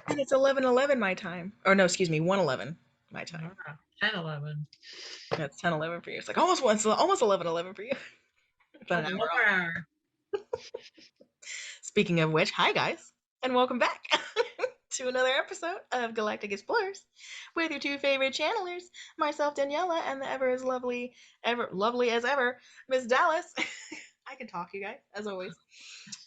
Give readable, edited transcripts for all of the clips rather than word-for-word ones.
And it's 11:11 my time. Or no, excuse me, 1:11 my time. 10:11. That's 10:11 for you. It's like almost 11:11 for you. But an hour off. Speaking of which, hi guys, and welcome back to another episode of Galactic Explorers with your two favorite channelers, myself Daniella, and the ever as lovely as ever, Miss Dallas. I can talk, you guys, as always.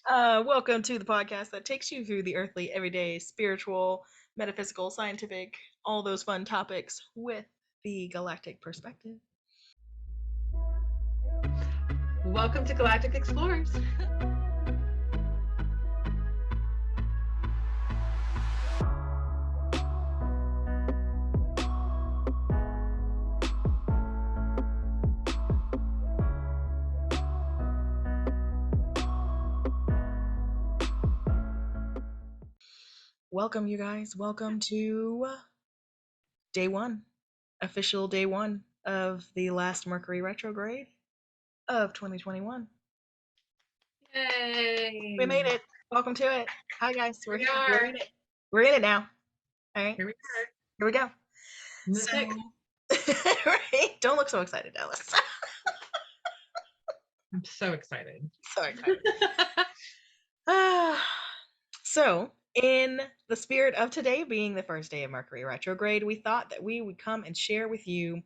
Welcome to the podcast that takes you through the earthly, everyday, spiritual, metaphysical, scientific, all those fun topics with the galactic perspective. Welcome to Galactic Explorers. Welcome, you guys. Welcome to day one, official day one of the last Mercury retrograde of 2021. Yay! We made it. Welcome to it. Hi, guys. We're We here. are. We're in it. We're in it now. All right. Here we are. Here we go. In the So, thick. right? Don't look so excited, Dallas. I'm so excited. So excited. So, in the spirit of today being the first day of Mercury retrograde, we thought that we would come and share with you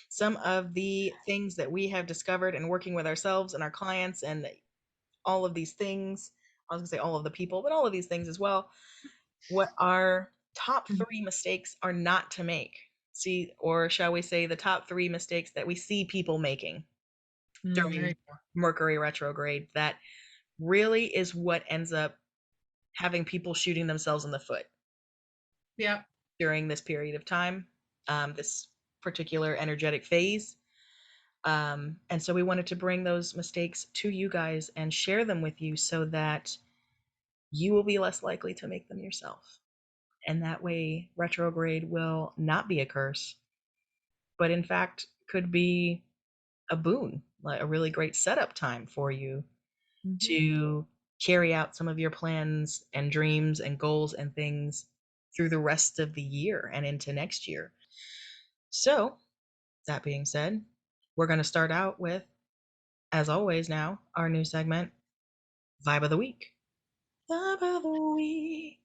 some of the things that we have discovered in working with ourselves and our clients and all of these things. I was going to say all of the people, but all of these things as well. What our top 3 mistakes are not to make. See, or shall we say the top 3 mistakes that we see people making during Mercury retrograde that really is what ends up having people shooting themselves in the foot. Yep. During this period of time, this particular energetic phase. And so we wanted to bring those mistakes to you guys and share them with you so that you will be less likely to make them yourself. And that way, retrograde will not be a curse, but in fact could be a boon, like a really great setup time for you to carry out some of your plans and dreams and goals and things through the rest of the year and into next year. So, that being said, we're going to start out with, as always now, our new segment, Vibe of the Week. Vibe of the Week.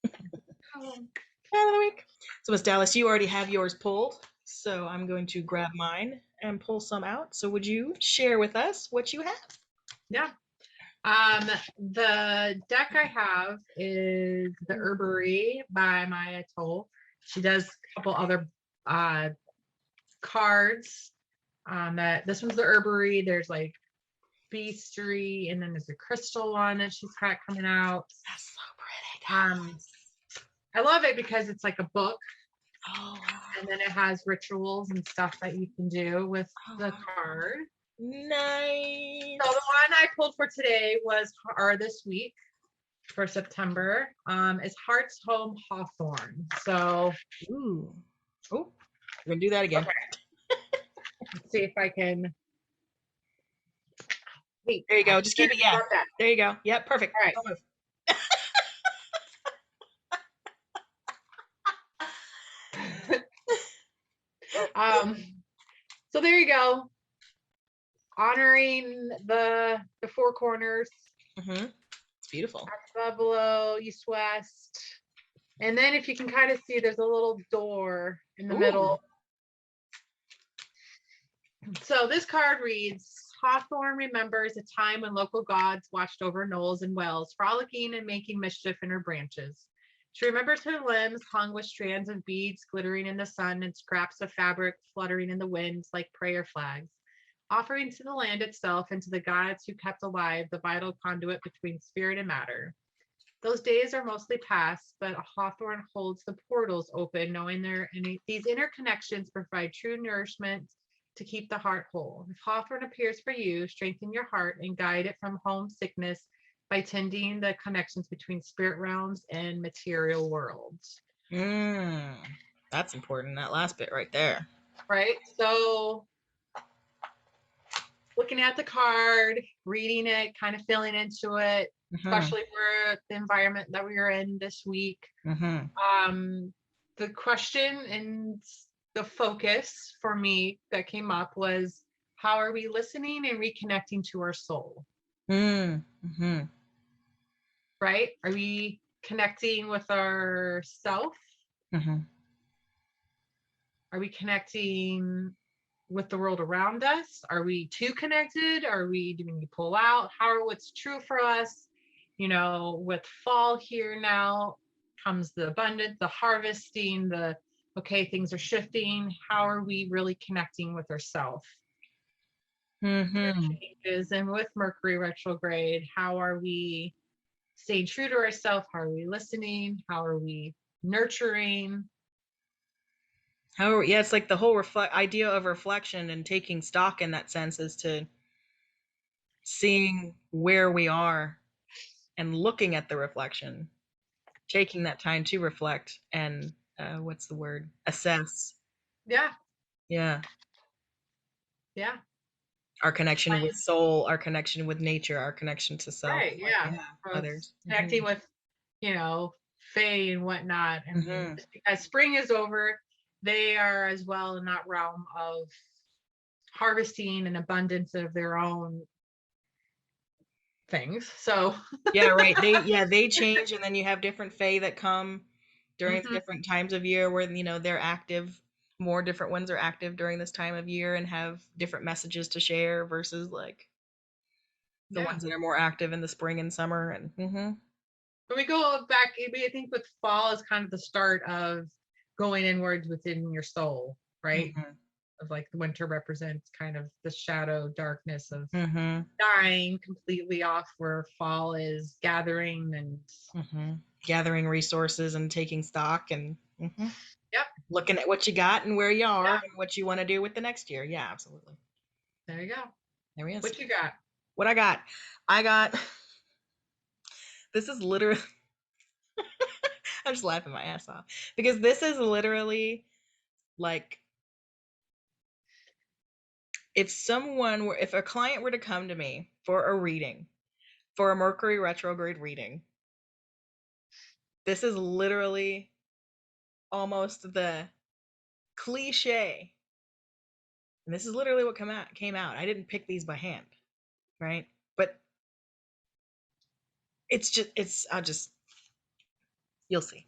Vibe of the Week. So, Miss Dallas, you already have yours pulled, so I'm going to grab mine and pull some out. So, would you share with us what you have? Yeah. The deck I have is the Herbery by Maya Toll. She does a couple other cards. This one's the Herbery. There's like Beastery, and then there's a crystal one that she's got coming out. That's so pretty. I love it because it's like a book. Oh, and then it has rituals and stuff that you can do with the card. Nice. So the one I pulled for today or this week for September is Heart's Home Hawthorne. So, ooh, we're gonna do that again. Okay. Let's see if I can. Wait, there you go. Just keep it. Yeah. There you go. Yep. Perfect. All right. So there you go. Honoring the 4 corners. It's beautiful. Above, below, east, west. And then if you can kind of see, there's a little door in the middle. So this card reads, Hawthorne remembers a time when local gods watched over knolls and wells, frolicking and making mischief in her branches. She remembers her limbs hung with strands of beads glittering in the sun and scraps of fabric fluttering in the winds like prayer flags, offering to the land itself and to the gods who kept alive the vital conduit between spirit and matter. Those days are mostly past, but Hawthorne holds the portals open, knowing these interconnections provide true nourishment to keep the heart whole. If Hawthorne appears for you, strengthen your heart and guide it from homesickness by tending the connections between spirit realms and material worlds. That's important, that last bit right there. Right? So looking at the card, reading it, kind of feeling into it, Mm-hmm. especially for the environment that we are in this week. Mm-hmm. The question and the focus for me that came up was, how are we listening and reconnecting to our soul? Mm-hmm. Right? Are we connecting with our self? Mm-hmm. Are we connecting with the world around us? Are we too connected? Are we doing pull out? What's true for us? With fall here now comes the abundance, the harvesting, the okay, things are shifting. How are we really connecting with ourselves? Mm-hmm. Changes, and with Mercury retrograde, how are we staying true to ourselves? How are we listening? How are we nurturing? How, yeah, it's like the whole idea of reflection and taking stock in that sense is to seeing where we are and looking at the reflection, taking that time to reflect and what's the word? Assess. Yeah, Yeah. yeah. Our connection with soul, our connection with nature, our connection to self. Right, Like, yeah. yeah, Of others. connecting Mm-hmm. with, Fae and whatnot. I mean, Mm-hmm. just because spring is over, they are as well in that realm of harvesting an abundance of their own things. So, Yeah, right. They change, and then you have different fae that come during the mhm, different times of year where they're active. More different ones are active during this time of year and have different messages to share versus like the yeah. ones that are more active in the spring and summer. And When we go back, I think with fall is kind of the start of going inwards within your soul, right? mm-hmm. Of like the winter represents kind of the shadow darkness of Mm-hmm. dying completely off, where fall is gathering and Mm-hmm. Gathering resources and taking stock and yep, looking at what you got and where you are yeah, and what you want to do with the next year. Yeah, absolutely. there you go. There he is. What you got? What I got. This is literally. I'm just laughing my ass off because this is literally like if a client were to come to me for a reading, for a Mercury retrograde reading, this is literally almost the cliche. And this is literally what came out. I didn't pick these by hand, right? But I'll just you'll see.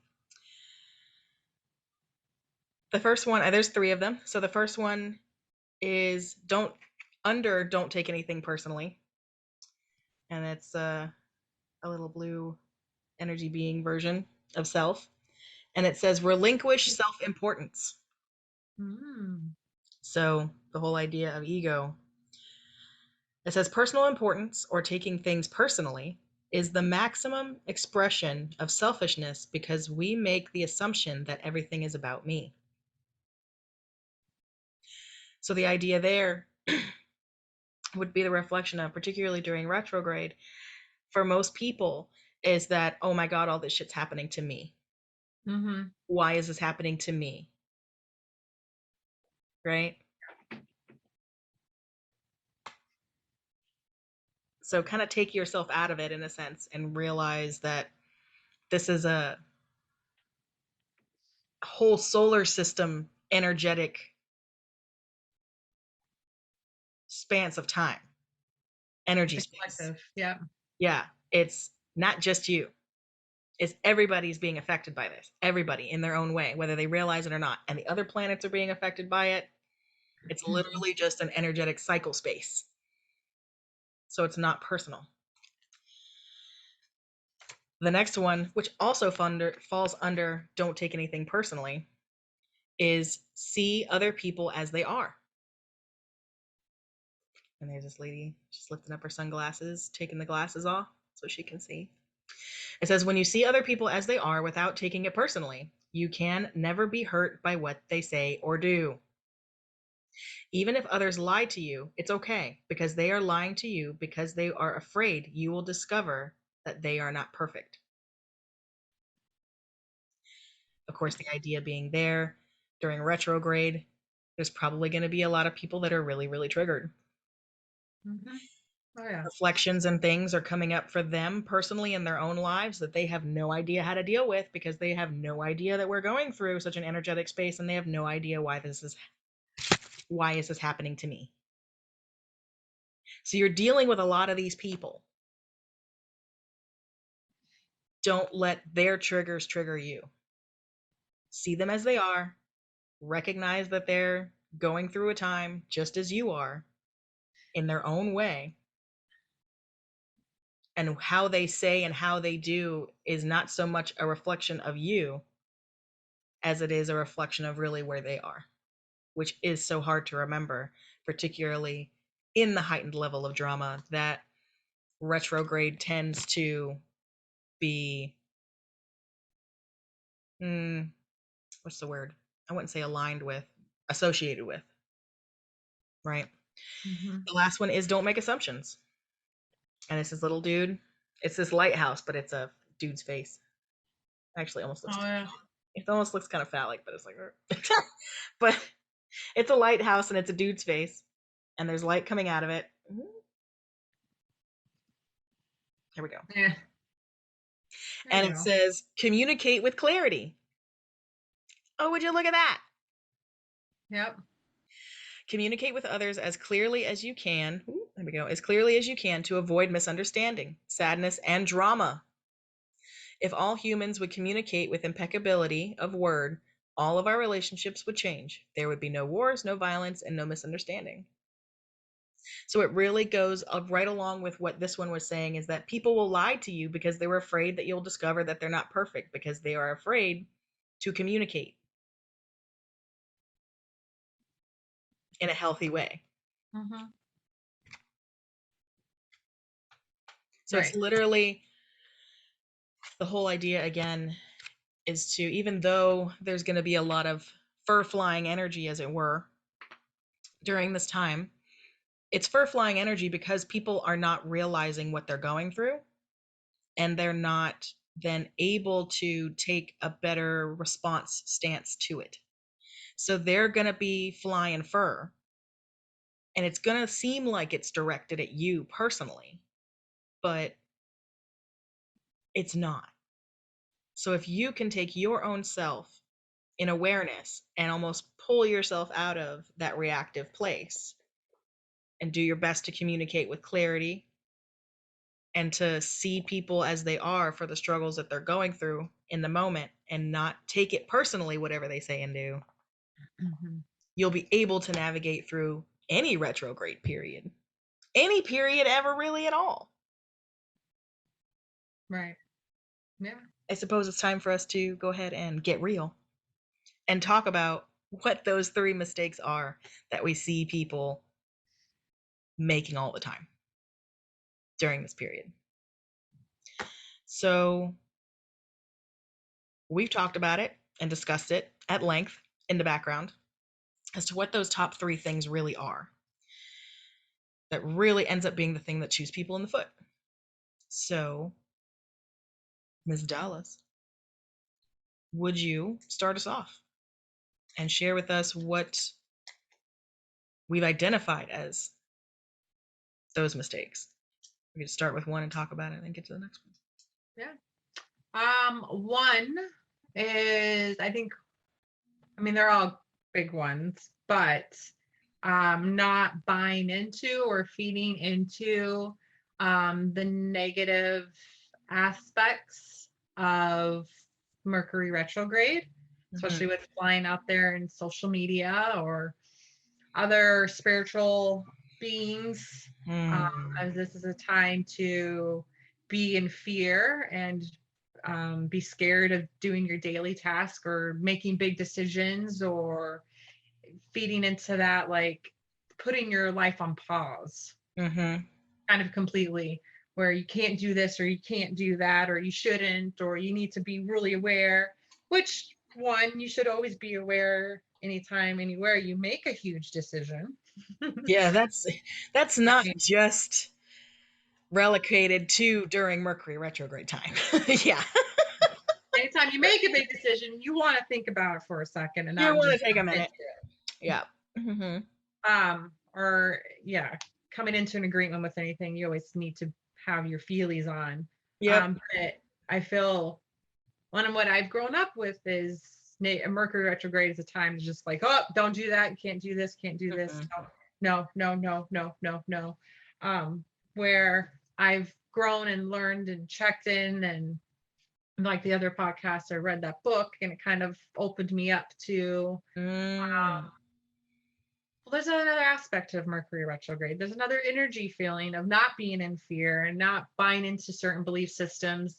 The first one, there's three of them. So the first one is don't take anything personally. And it's a little blue energy being version of self. And it says relinquish self-importance. Mm. So the whole idea of ego. It says personal importance or taking things personally is the maximum expression of selfishness because we make the assumption that everything is about me. So the idea there would be the reflection of, particularly during retrograde, for most people, is that, oh my God, all this shit's happening to me. Mm-hmm. Why is this happening to me? Right? So kind of take yourself out of it in a sense and realize that this is a whole solar system energetic spans of time, energy The space. collective. Yeah. Yeah, it's not just you. It's everybody's being affected by this. Everybody in their own way, whether they realize it or not. And the other planets are being affected by it. It's Mm-hmm. literally just an energetic cycle space. So it's not personal. The next one, which also falls under don't take anything personally, is see other people as they are. And there's this lady, she's lifting up her sunglasses, taking the glasses off so she can see. It says, when you see other people as they are without taking it personally, you can never be hurt by what they say or do. Even if others lie to you, it's okay because they are lying to you because they are afraid you will discover that they are not perfect. Of course, the idea being there during retrograde, there's probably going to be a lot of people that are really, really triggered. Mm-hmm. Oh yeah. reflections and things are coming up for them personally in their own lives that they have no idea how to deal with, because they have no idea that we're going through such an energetic space, and they have no idea why is this happening to me. So you're dealing with a lot of these people. Don't let their triggers trigger you. See them as they are. Recognize that they're going through a time just as you are in their own way. And how they say and how they do is not so much a reflection of you as it is a reflection of really where they are, which is so hard to remember, particularly in the heightened level of drama that retrograde tends to be, what's the word? I wouldn't say aligned with, associated with, right? Mm-hmm. The last one is don't make assumptions. And it's this little dude. It's this lighthouse, but it's a dude's face. Actually, almost looks. Oh yeah. It almost looks kind of phallic, but it's like, but it's a lighthouse and it's a dude's face, and there's light coming out of it. Here we go. Yeah. There And you it go. says communicate with clarity. Oh, would you look at that? Yep. Communicate with others as clearly as you can. There we go. As clearly as you can to avoid misunderstanding, sadness, and drama. If all humans would communicate with impeccability of word, all of our relationships would change. There would be no wars, no violence, and no misunderstanding. So it really goes right along with what this one was saying, is that people will lie to you because they were afraid that you'll discover that they're not perfect, because they are afraid to communicate in a healthy way. Mm-hmm. So it's Right. literally the whole idea again is to, even though there's going to be a lot of fur flying energy, as it were, during this time, it's fur flying energy because people are not realizing what they're going through, and they're not then able to take a better response stance to it. So they're going to be flying fur, and it's going to seem like it's directed at you personally, but it's not. So if you can take your own self in awareness and almost pull yourself out of that reactive place and do your best to communicate with clarity and to see people as they are for the struggles that they're going through in the moment and not take it personally, whatever they say and do, Mm-hmm. you'll be able to navigate through any retrograde period, any period ever, really, at all. Right. Yeah. I suppose it's time for us to go ahead and get real and talk about what those three mistakes are that we see people making all the time during this period. So we've talked about it and discussed it at length in the background as to what those top three things really are, that really ends up being the thing that shoots people in the foot. So, Ms. Dallas, would you start us off and share with us what we've identified as those mistakes? We could start with one and talk about it and then get to the next one. Yeah. One is, I mean, they're all big ones, but not buying into or feeding into the negative aspects of Mercury retrograde, especially with flying out there in social media or other spiritual beings. As this is a time to be in fear and be scared of doing your daily task or making big decisions, or feeding into that, like putting your life on pause Mm-hmm. kind of completely, where you can't do this or you can't do that or you shouldn't, or you need to be really aware, which one, you should always be aware anytime, anywhere you make a huge decision. Yeah, that's not just relocated to during Mercury retrograde time. Yeah. Anytime you make a big decision, you want to think about it for a second and You not want just to take a jump into minute. Yeah. Mm-hmm. or yeah. coming into an agreement with anything, you always need to have your feelies on. Yep. But I feel one of what I've grown up with is Mercury retrograde is a time to just like, oh, don't do that, can't do this, can't do this. Mm-hmm. No, no, no, no, no, no. Where I've grown and learned and checked in, and like the other podcasts, I read that book and it kind of opened me up to Mm. well, there's another aspect of Mercury retrograde. There's another energy feeling of not being in fear and not buying into certain belief systems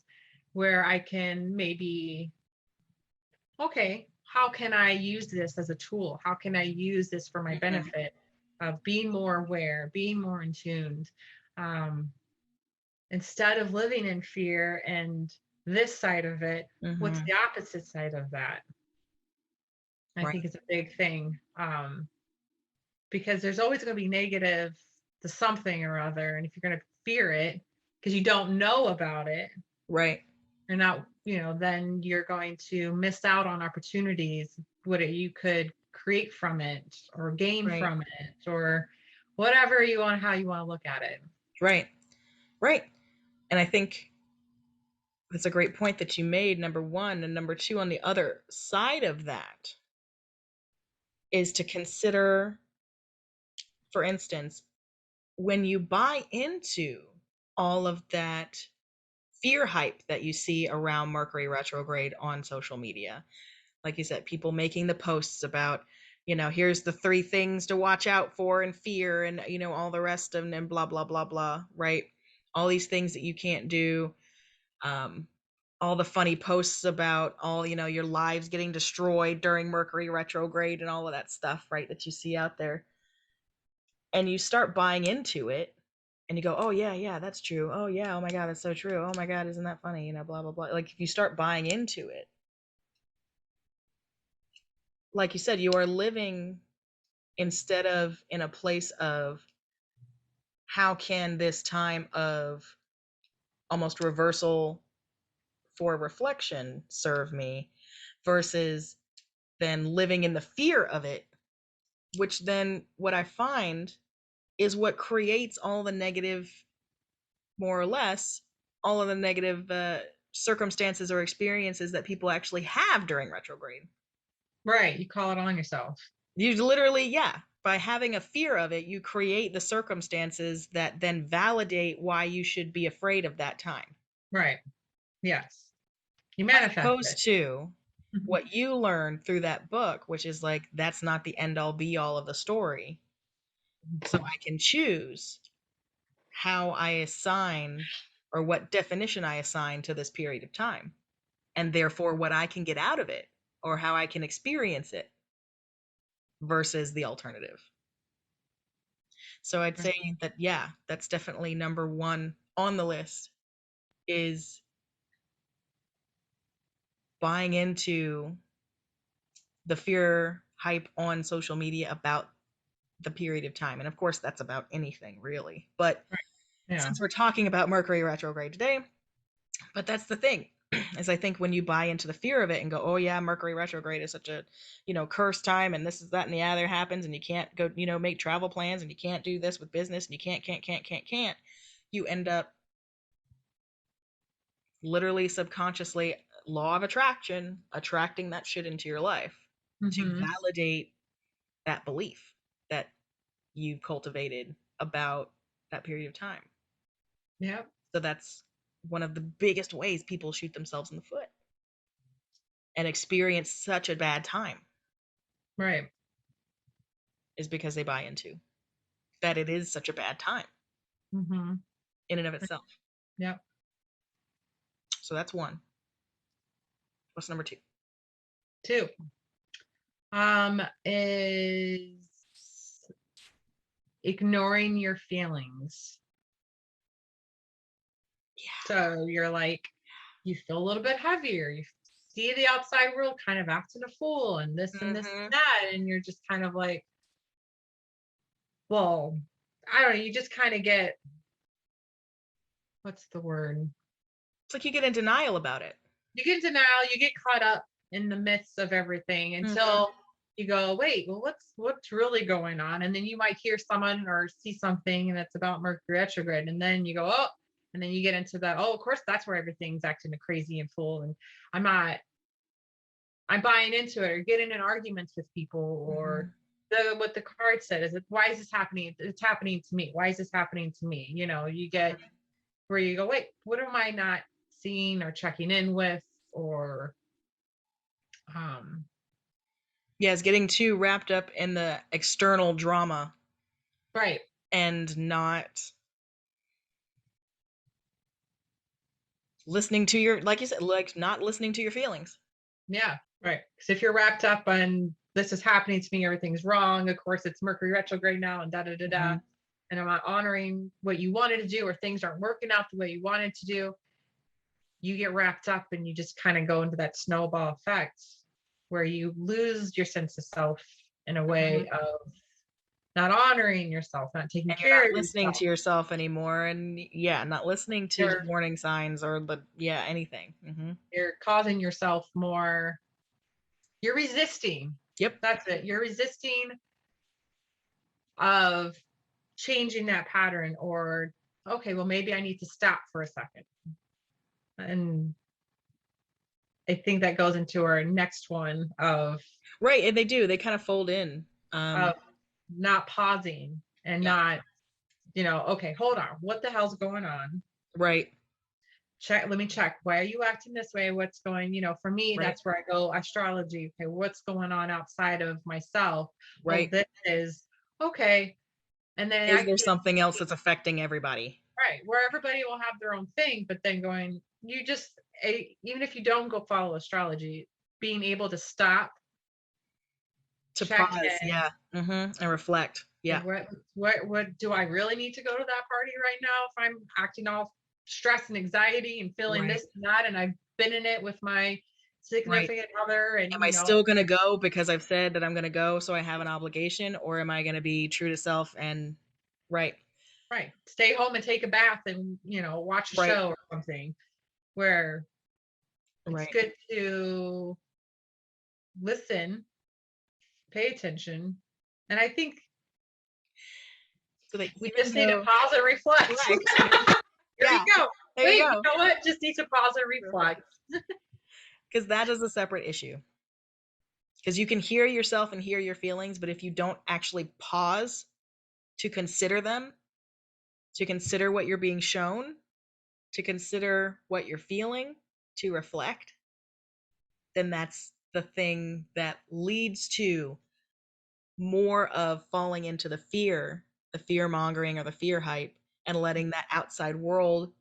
where I can maybe, okay, how can I use this as a tool? How can I use this for my Mm-hmm. benefit of being more aware, being more in tuned? Um, Instead of living in fear and this side of it, what's Mm-hmm. the opposite side of that? I Right. think it's a big thing. Because there's always going to be negative to something or other. And if you're going to fear it because you don't know about it, Right. you're not, then you're going to miss out on opportunities, what you could create from it or gain Right. from it or whatever you want, how you want to look at it. Right. Right. And I think that's a great point that you made, number one. And number two, on the other side of that, is to consider, for instance, when you buy into all of that fear hype that you see around Mercury retrograde on social media, like you said, people making the posts about, here's the 3 things to watch out for and fear and, all the rest of them and blah, blah, blah, blah, right? All these things that you can't do. Um, all the funny posts about all, your lives getting destroyed during Mercury retrograde and all of that stuff, right? That you see out there. And you start buying into it and you go, oh, yeah, yeah, that's true. Oh, yeah. Oh, my God, that's so true. Oh, my God, isn't that funny? Blah, blah, blah. Like if you start buying into it, like you said, you are living instead of in a place of how can this time of almost reversal for reflection serve me versus then living in the fear of it, which then what I find is what creates all the negative, more or less, all of the negative circumstances or experiences that people actually have during retrograde. Right. You call it on yourself. You literally, yeah, by having a fear of it, you create the circumstances that then validate why you should be afraid of that time. Right. Yes. You As manifest it. opposed to what you learned through that book, which is like, that's not the end all be all of the story. So I can choose how I assign or what definition I assign to this period of time, and therefore what I can get out of it or how I can experience it versus the alternative. So I'd say that, yeah, that's definitely number one on the list, is buying into the fear hype on social media about the period of time. And of course, that's about anything really. But Yeah. since we're talking about Mercury retrograde today, but that's the thing, is I think when you buy into the fear of it and go, oh yeah, Mercury retrograde is such a, cursed time, and this is that and the other happens, and you can't go, make travel plans, and you can't do this with business, and you can't, you end up literally subconsciously, law of attraction, attracting that shit into your life to Mm-hmm. validate that belief that you've cultivated about that period of time. Yep. So that's one of the biggest ways people shoot themselves in the foot and experience such a bad time, Right. is because they buy into that it is such a bad time Mm-hmm. in and of itself. Yep. So that's one. What's number two? Two. Is ignoring your feelings. Yeah. So you're like, you feel a little bit heavier. You see the outside world kind of acting a fool and this and this Mm-hmm. and that. And you're just kind of like, well, I don't know. You just kind of get, what's the word? It's like you get in denial about it. You get in denial, you get caught up in the midst of everything Mm-hmm. until you go, wait, well, what's really going on? And then you might hear someone or see something and it's about Mercury retrograde. And then you go, oh, and then you get into that, oh, of course, that's where everything's acting crazy and full. And I'm not, I'm buying into it or getting in arguments with people or what the card said is, why is this happening? It's happening to me. Why is this happening to me? You get where you go, wait, what am I not seeing or checking in with or um Yeah, it's getting too wrapped up in the external drama right. and not listening to your, like you said, like not listening to your feelings. Yeah, right. Because if you're wrapped up on this is happening to me, everything's wrong. Of course, it's Mercury retrograde now, and da da da da. And I'm not honoring what you wanted to do, or things aren't working out the way you wanted to do. You get wrapped up, and you just kind of go into that snowball effect, where you lose your sense of self in a way of not honoring yourself, not taking And you're care not of listening yourself. to yourself anymore, and yeah, not listening to the You're warning signs or the, yeah, anything. you're causing yourself more. You're resisting. Yep. That's it. You're resisting of changing that pattern or okay, well maybe I need to stop for a second. And I think that goes into our next one Right, and they do, they kind of fold in. of not pausing and Yeah. not, okay, hold on, what the hell's going on? Right. Let me check, why are you acting this way? What's going, for me, Right. that's where I go astrology. Okay, what's going on outside of myself? Well, Right. this is okay. And then Is I there can something else that's affecting everybody? right where everybody will have their own thing, but then going, even if you don't go follow astrology, being able to stop, To check pause, in, yeah. And reflect. okay, Yeah. what do I really need to go to that party right now if I'm acting all stress and anxiety and feeling Right. this and that, and I've been in it with my Right. significant other, and Am I still going to go because I've said that I'm going to go, so I have an obligation, or am I going to be true to self and right. right, stay home and take a bath and watch a Right. show or something, where it's Right. good to listen, pay attention. And I think So that we even just need to though pause and reflect. right. Here Yeah. you go. There you Wait, you go. know what? Just need to pause and reflect. Because that is a separate issue. Because you can hear yourself and hear your feelings, but if you don't actually pause to consider them, to consider what you're being shown, to consider what you're feeling, to reflect, then that's the thing that leads to more of falling into the fear mongering or the fear hype, and letting that outside world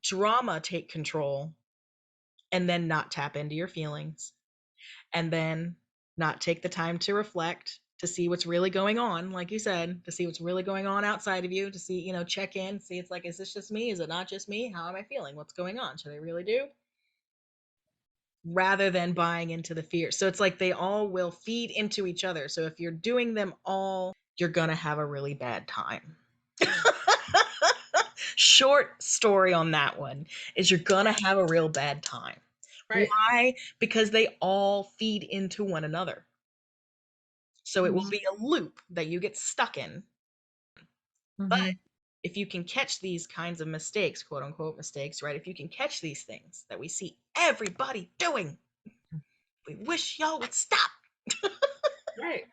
drama take control, and then not tap into your feelings, and then not take the time to reflect, to see what's really going on, like you said, to see what's really going on outside of you, to see, check in, see, it's like, is this just me? Is it not just me? How am I feeling? What's going on? Should I really do? Rather than buying into the fear. So it's like they all will feed into each other. So if you're doing them all, you're going to have a really bad time. Short story on that one is you're going to have a real bad time. Right. Why? Because they all feed into one another. So it will Mm-hmm. be a loop that you get stuck in. But Mm-hmm. if you can catch these kinds of mistakes, quote unquote mistakes, right? If you can catch these things that we see everybody doing, we wish y'all would stop. Right.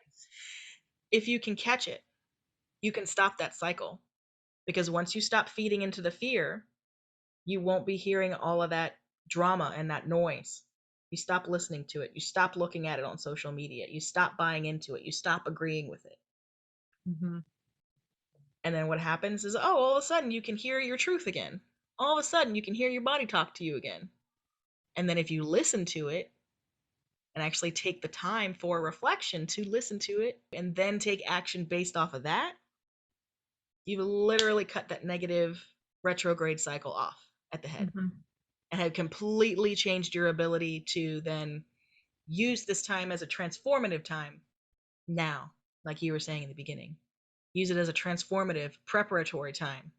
If you can catch it, you can stop that cycle. Because once you stop feeding into the fear, you won't be hearing all of that drama and that noise. You stop listening to it. You stop looking at it on social media. You stop buying into it. You stop agreeing with it. Mm-hmm. And then what happens is, oh, all of a sudden you can hear your truth again. All of a sudden you can hear your body talk to you again. And then if you listen to it and actually take the time for reflection to listen to it and then take action based off of that, you've literally cut that negative retrograde cycle off at the head, Mm-hmm. and have completely changed your ability to then use this time as a transformative time now, like you were saying in the beginning. Use it as a transformative preparatory time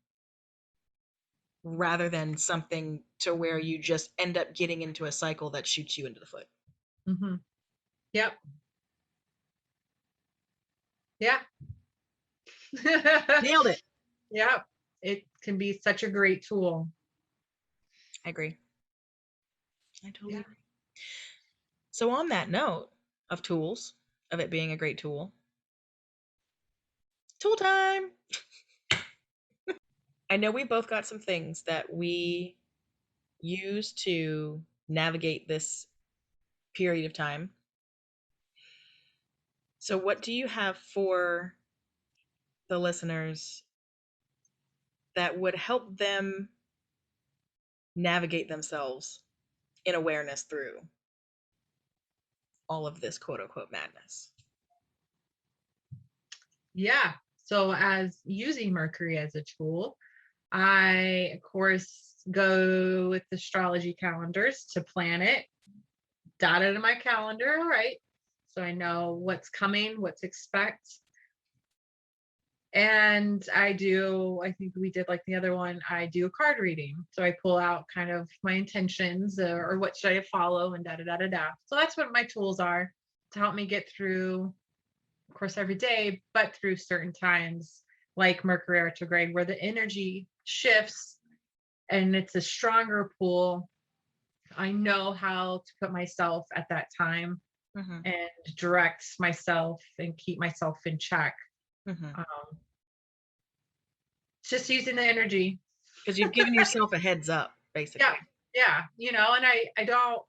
rather than something to where you just end up getting into a cycle that shoots you into the foot. Mm-hmm. Yep. Yeah. Nailed it. Yeah. It can be such a great tool. I agree. I totally Yeah. agree. So on that note of tools, of it being a great tool, tool time. I know we both got some things that we use to navigate this period of time. So what do you have for the listeners that would help them navigate themselves in awareness through all of this quote unquote madness? Yeah. So as using Mercury as a tool, I of course go with astrology calendars to plan it, dot it in my calendar, all right. So I know what's coming, what to expect. And I think we did like the other one, I do a card reading. So I pull out kind of my intentions or what should I follow and da da da da da. So that's what my tools are to help me get through, of course, every day, but through certain times like Mercury retrograde, where the energy shifts and it's a stronger pull. I know how to put myself at that time Mm-hmm. and direct myself and keep myself in check. Mm-hmm. Um, just using the energy. Because you've given yourself a heads up, Yeah. basically. Yeah. And I don't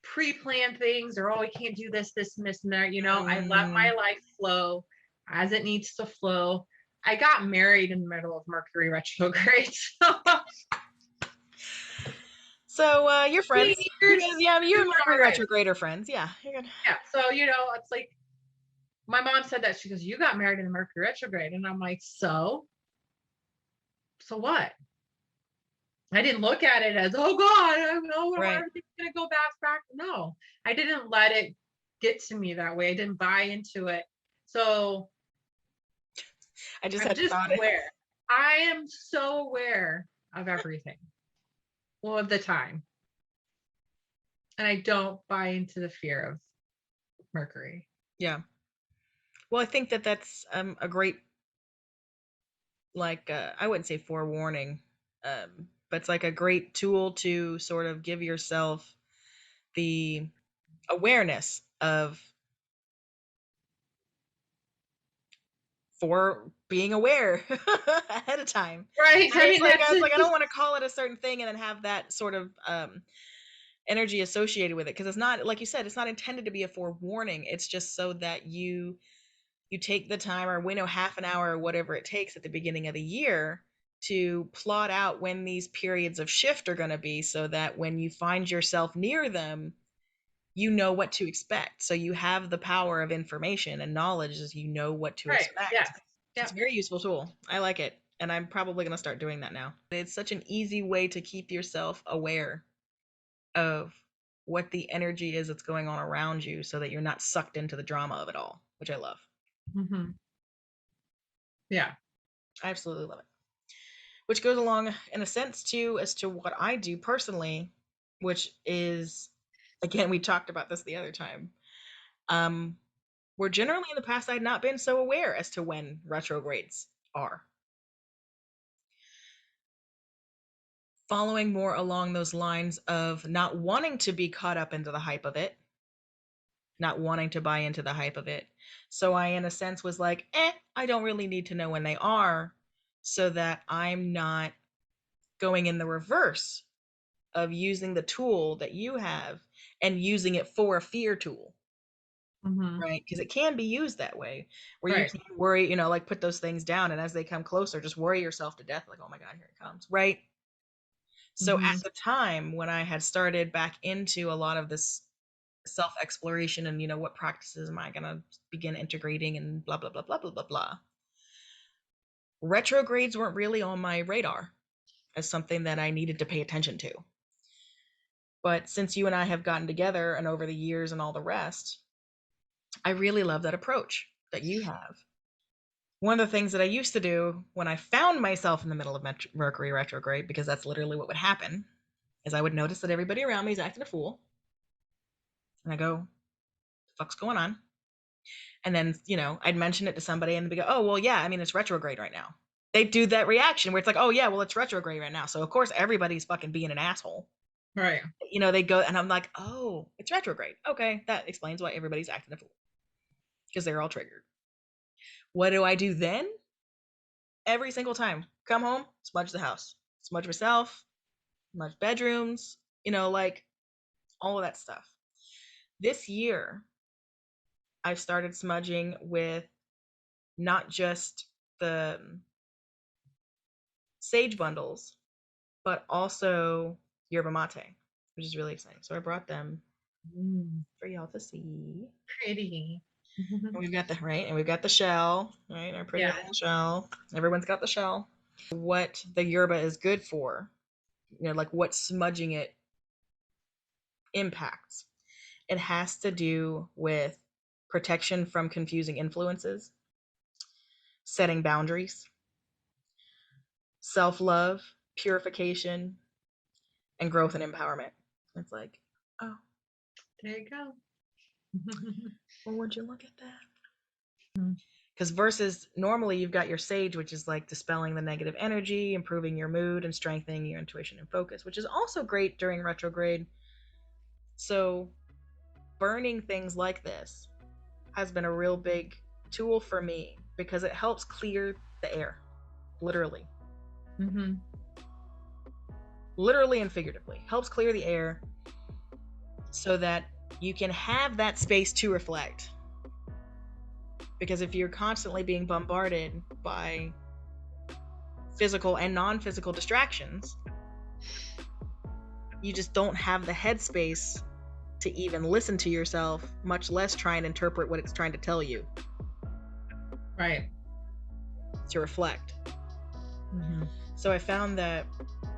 pre-plan things or, oh, I can't do this, and this, and that. I let Mm. my life flow as it needs to flow. I got married in the middle of Mercury retrograde. So you're friends. You guys, Years yeah, you and doing Mercury all right. retrograde are friends. Yeah, you're good. Yeah. So, it's like my mom said that. She goes, "You got married in the Mercury retrograde." And I'm like, so what? I didn't look at it as, oh God, I know Right. everything's gonna go back. No, I didn't let it get to me that way. I didn't buy into it. So I just I'm had just thought it. aware. I am so aware of everything all of the time. And I don't buy into the fear of Mercury. Yeah. Well, I think that that's a great, like, I wouldn't say forewarning, but it's like a great tool to sort of give yourself the awareness of for being aware ahead of time. Right. Right? I It's mean, like that's it's it. like I don't want to call it a certain thing and then have that sort of energy associated with it because it's not like you said, it's not intended to be a forewarning. It's just so that you take the time or we know half an hour or whatever it takes at the beginning of the year to plot out when these periods of shift are going to be so that when you find yourself near them you know what to expect. So you have the power of information and knowledge as you know what to Right. expect. Yes. It's a Yep. very useful tool. I like it. And I'm probably going to start doing that now. It's such an easy way to keep yourself aware of what the energy is that's going on around you so that you're not sucked into the drama of it all, which I love. Hmm. Yeah. I absolutely love it. Which goes along in a sense too as to what I do personally, which is again we talked about this the other time. Um where generally in the past I'd not been so aware as to when retrogrades are. Following more along those lines of not wanting to be caught up into the hype of it, not wanting to buy into the hype of it. So I, in a sense, was like, I don't really need to know when they are so that I'm not going in the reverse of using the tool that you have and using it for a fear tool. Hmm. Right, because it can be used that way, where you Right. can worry, like put those things down, and as they come closer, just worry yourself to death, like, oh my God, here it comes. Right. So Hmm. at the time when I had started back into a lot of this self exploration and, what practices am I going to begin integrating and blah, blah, blah, blah, blah, blah, blah, retrogrades weren't really on my radar as something that I needed to pay attention to. But since you and I have gotten together and over the years and all the rest, I really love that approach that you have. One of the things that I used to do when I found myself in the middle of Mercury retrograde, because that's literally what would happen, is I would notice that everybody around me is acting a fool. And I go, the fuck's going on? And then, I'd mention it to somebody and they'd go, oh, well, yeah, I mean, it's retrograde right now. They do that reaction where it's like, oh, yeah, well, it's retrograde right now. So, of course, everybody's fucking being an asshole. Right. They go, and I'm like, oh, it's retrograde. Okay, that explains why everybody's acting a fool. Because they're all triggered. What do I do then? Every single time. Come home, smudge the house. Smudge myself, smudge bedrooms, like all of that stuff. This year, I've started smudging with not just the sage bundles, but also yerba mate, which is really exciting. So I brought them for y'all to see. Pretty. And we've got the shell, right? Our pretty Yeah. little shell. Everyone's got the shell. What the yerba is good for, like what smudging it impacts. It has to do with protection from confusing influences, setting boundaries, self-love, purification, and growth and empowerment. It's like, oh, There you go. well, would you look at that? Because versus normally you've got your sage, which is like dispelling the negative energy, improving your mood, and strengthening your intuition and focus, which is also great during retrograde. So burning things like this has been a real big tool for me because it helps clear the air, literally. Literally and figuratively. Helps clear the air so that you can have that space to reflect. Because if you're constantly being bombarded by physical and non-physical distractions, you just don't have the headspace to even listen to yourself, much less try and interpret what it's trying to tell you. Right. To reflect. So I found that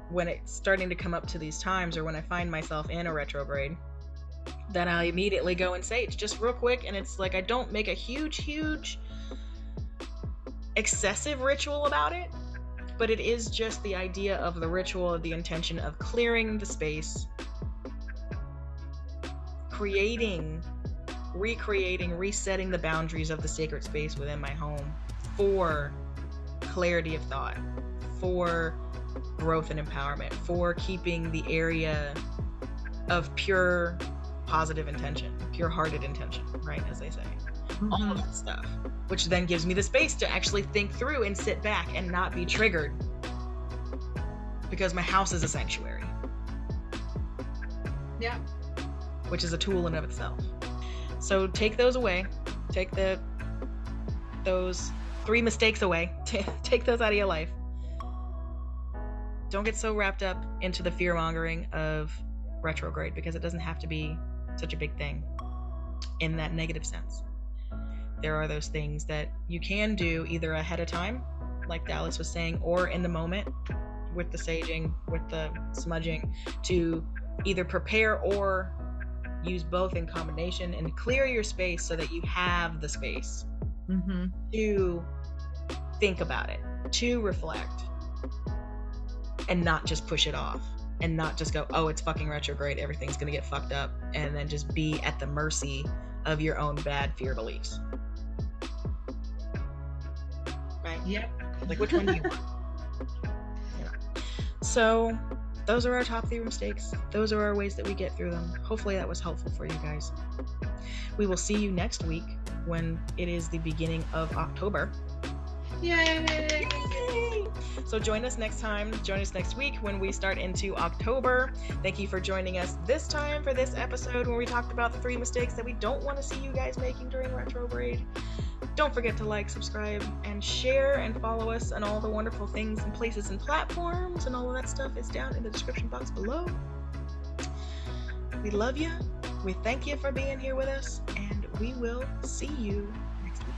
when it's starting to come up to these times, or when I find myself in a retrograde, then I immediately go and sage just real quick. And it's like I don't make a huge excessive ritual about it, but it is just the idea of the ritual, of the intention of clearing the space, creating, recreating, resetting the boundaries of the sacred space within my home for clarity of thought, for growth and empowerment, for keeping the area of pure positive intention, pure-hearted intention, right, as they say. All of that stuff, which then gives me the space to actually think through and sit back and not be triggered, because my house is a sanctuary. Yeah. Which is a tool in of itself. So take those away. Take those 3 mistakes away. Take those out of your life. Don't get so wrapped up into the fear-mongering of retrograde, because it doesn't have to be such a big thing in that negative sense. There are those things that you can do either ahead of time, like Dallas was saying, or in the moment with the saging, with the smudging, to either prepare or use both in combination and clear your space so that you have the space to think about it, to reflect, and not just push it off, and not just go, oh, it's fucking retrograde, everything's gonna get fucked up, and then just be at the mercy of your own bad fear beliefs. Right? Yep. Like, which one do you want? So those are our top 3 mistakes. Those are our ways that we get through them. Hopefully that was helpful for you guys. We will see you next week when it is the beginning of October. Yay! So join us next time. Join us next week when we start into October. Thank you for joining us this time for this episode where we talked about the 3 mistakes that we don't want to see you guys making during retrograde. Don't forget to like, subscribe, and share, and follow us on all the wonderful things and places and platforms, and all of that stuff is down in the description box below. We love you. We thank you for being here with us, and we will see you next week.